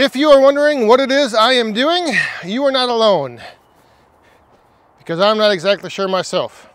If you are wondering what it is I am doing, you are not alone, because I'm not exactly sure myself.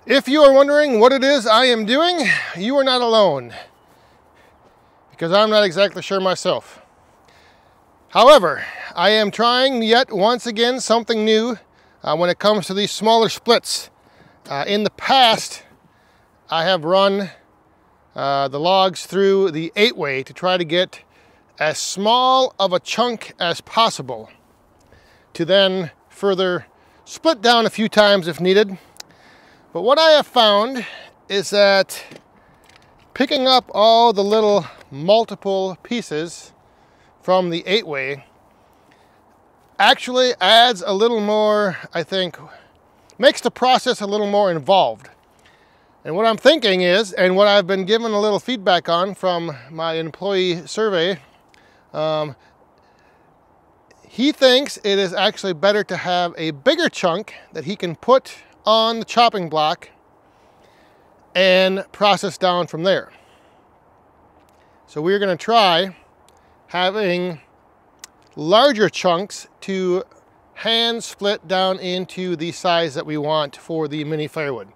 If you are wondering what it is I am doing, you are not alone, because I'm not exactly sure myself. However, I am trying yet once again something new when it comes to these smaller splits. In the past, I have run the logs through the 8-way to try to get as small of a chunk as possible to then further split down a few times if needed. But what I have found is that picking up all the little multiple pieces from the 8-way actually adds a little more, I think, makes the process a little more involved. And what I'm thinking is, and what I've been given a little feedback on from my employee survey, he thinks it is actually better to have a bigger chunk that he can put on the chopping block and process down from there. So we're going to try having larger chunks to hand split down into the size that we want for the mini firewood.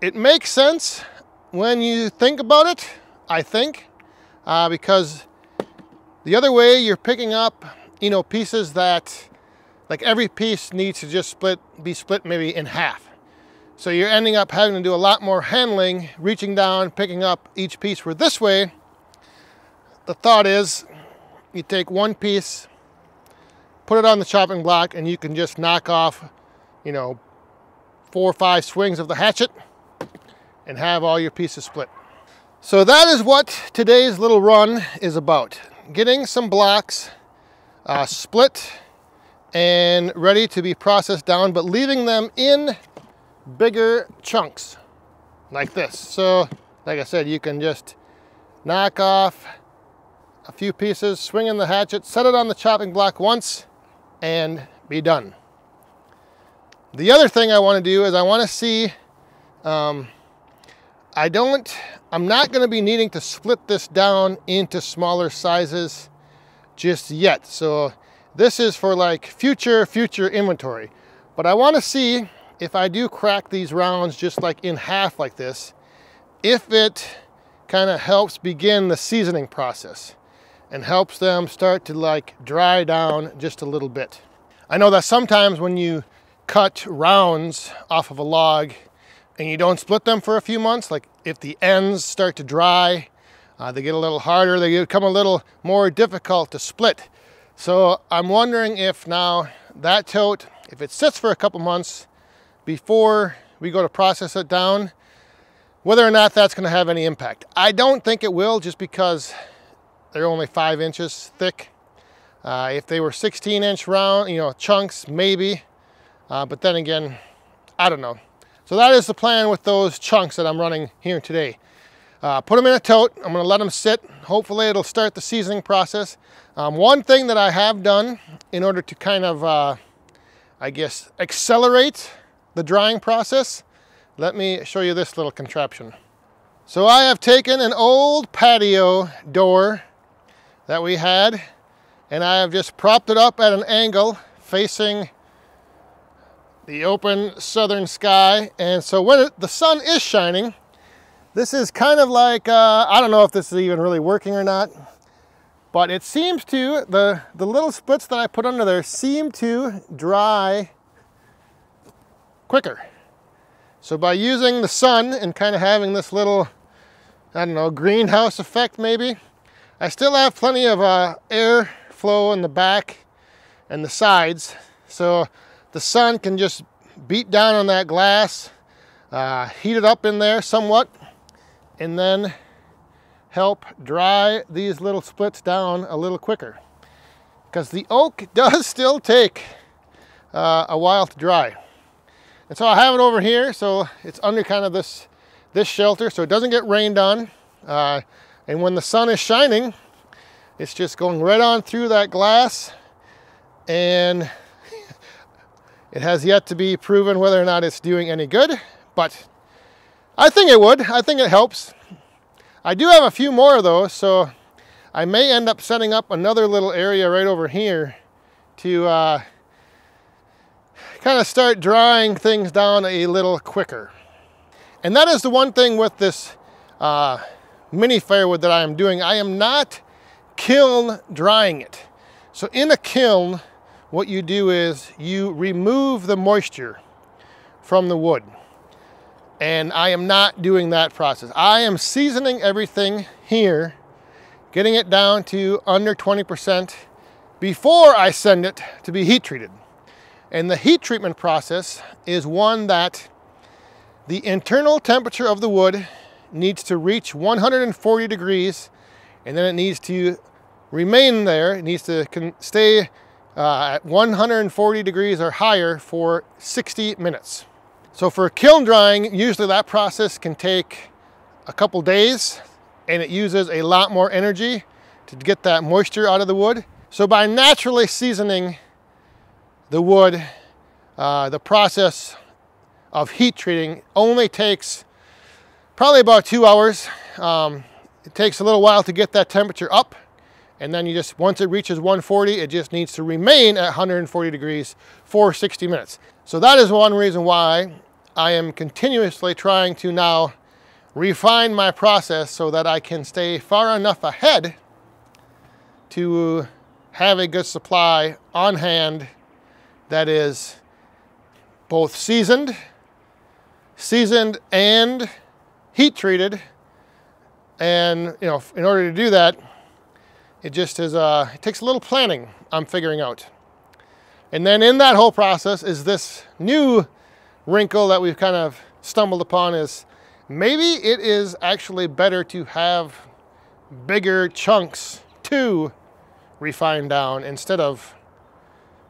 It makes sense when you think about it, I think, because the other way you're picking up, you know, pieces that, like every piece needs to just be split maybe in half. So you're ending up having to do a lot more handling, reaching down, picking up each piece. Where this way, the thought is you take one piece, put it on the chopping block, and you can just knock off, you know, 4 or 5 swings of the hatchet and have all your pieces split. So that is what today's little run is about. Getting some blocks split and ready to be processed down, but leaving them in bigger chunks like this. So like I said, you can just knock off a few pieces, swing in the hatchet, set it on the chopping block once, and be done. The other thing I want to do is I want to see, I'm not going to be needing to split this down into smaller sizes just yet. So this is for like future inventory. But I want to see if I do crack these rounds just like in half like this, if it kind of helps begin the seasoning process and helps them start to like dry down just a little bit. I know that sometimes when you cut rounds off of a log and you don't split them for a few months, like if the ends start to dry, they get a little harder, they become a little more difficult to split. So I'm wondering if now that tote, if it sits for a couple months before we go to process it down, whether or not that's going to have any impact. I don't think it will, just because they're only 5 inches thick. If they were 16-inch round, you know, chunks, maybe. But then again, I don't know. So that is the plan with those chunks that I'm running here today. Put them in a tote. I'm going to let them sit. Hopefully it'll start the seasoning process. One thing that I have done in order to kind of, I guess, accelerate the drying process, let me show you this little contraption. So I have taken an old patio door that we had, and I have just propped it up at an angle facing the open southern sky. And so when the sun is shining, this is kind of like, I don't know if this is even really working or not, but it seems to, the little splits that I put under there seem to dry quicker. So by using the sun and kind of having this little, I don't know, greenhouse effect maybe, I still have plenty of air flow in the back and the sides. So the sun can just beat down on that glass, heat it up in there somewhat, and then help dry these little splits down a little quicker. Because the oak does still take a while to dry. And so I have it over here, so it's under kind of this shelter, so it doesn't get rained on. And when the sun is shining, it's just going right on through that glass, and it has yet to be proven whether or not it's doing any good, but I think it would. I think it helps. I do have a few more of those, so I may end up setting up another little area right over here to kind of start drying things down a little quicker. And that is the one thing with this mini firewood that I am doing. I am not kiln drying it. So in a kiln, what you do is you remove the moisture from the wood. And I am not doing that process. I am seasoning everything here, getting it down to under 20% before I send it to be heat treated. And the heat treatment process is one that the internal temperature of the wood needs to reach 140 degrees, and then it needs to remain there. It needs to stay at 140 degrees or higher for 60 minutes. So for kiln drying, usually that process can take a couple days, and it uses a lot more energy to get that moisture out of the wood. So by naturally seasoning the wood, the process of heat treating only takes probably about 2 hours. It takes a little while to get that temperature up, and then you just, once it reaches 140, it just needs to remain at 140 degrees for 60 minutes. So that is one reason why I am continuously trying to now refine my process so that I can stay far enough ahead to have a good supply on hand that is both seasoned and heat treated. And you know, in order to do that, it just is it takes a little planning, I'm figuring out. And then in that whole process is this new wrinkle that we've kind of stumbled upon, is maybe it is actually better to have bigger chunks to refine down instead of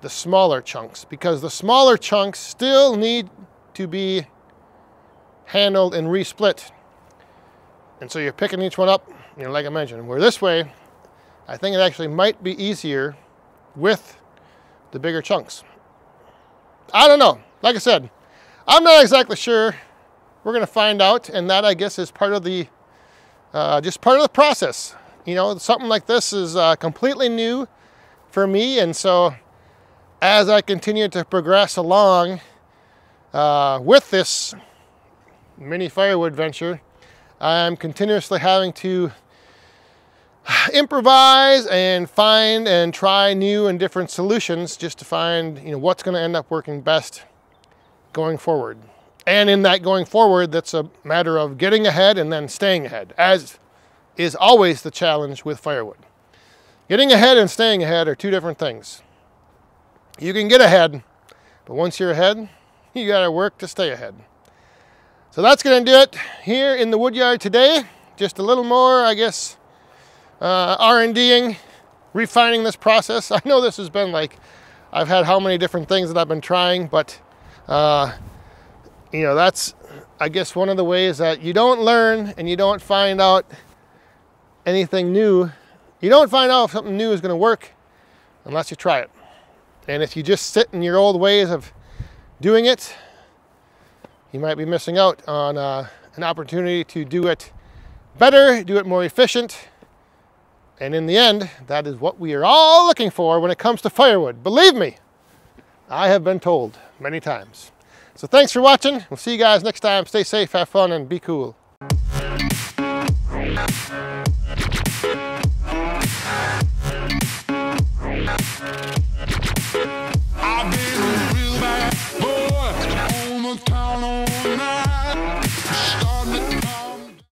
the smaller chunks, because the smaller chunks still need to be handled and resplit. And so you're picking each one up, you know, like I mentioned, where this way, I think it actually might be easier with the bigger chunks. I don't know. Like I said, I'm not exactly sure. We're going to find out, and that, I guess, is part of the, just part of the process. You know, something like this is completely new for me, and so as I continue to progress along with this mini firewood venture, I'm continuously having to improvise and find and try new and different solutions just to find, you know, what's going to end up working best going forward. And in that going forward, that's a matter of getting ahead and then staying ahead, as is always the challenge with firewood. Getting ahead and staying ahead are two different things. You can get ahead, but once you're ahead, you got to work to stay ahead. So that's going to do it here in the woodyard today. Just a little more, I guess, R&Ding, refining this process. I know this has been like, I've had how many different things that I've been trying, but you know, that's, I guess, one of the ways that you don't learn and you don't find out anything new. You don't find out if something new is going to work unless you try it. And if you just sit in your old ways of doing it, you might be missing out on an opportunity to do it better, do it more efficient. And in the end, that is what we are all looking for when it comes to firewood. Believe me, I have been told many times. So thanks for watching. We'll see you guys next time. Stay safe, have fun, and be cool.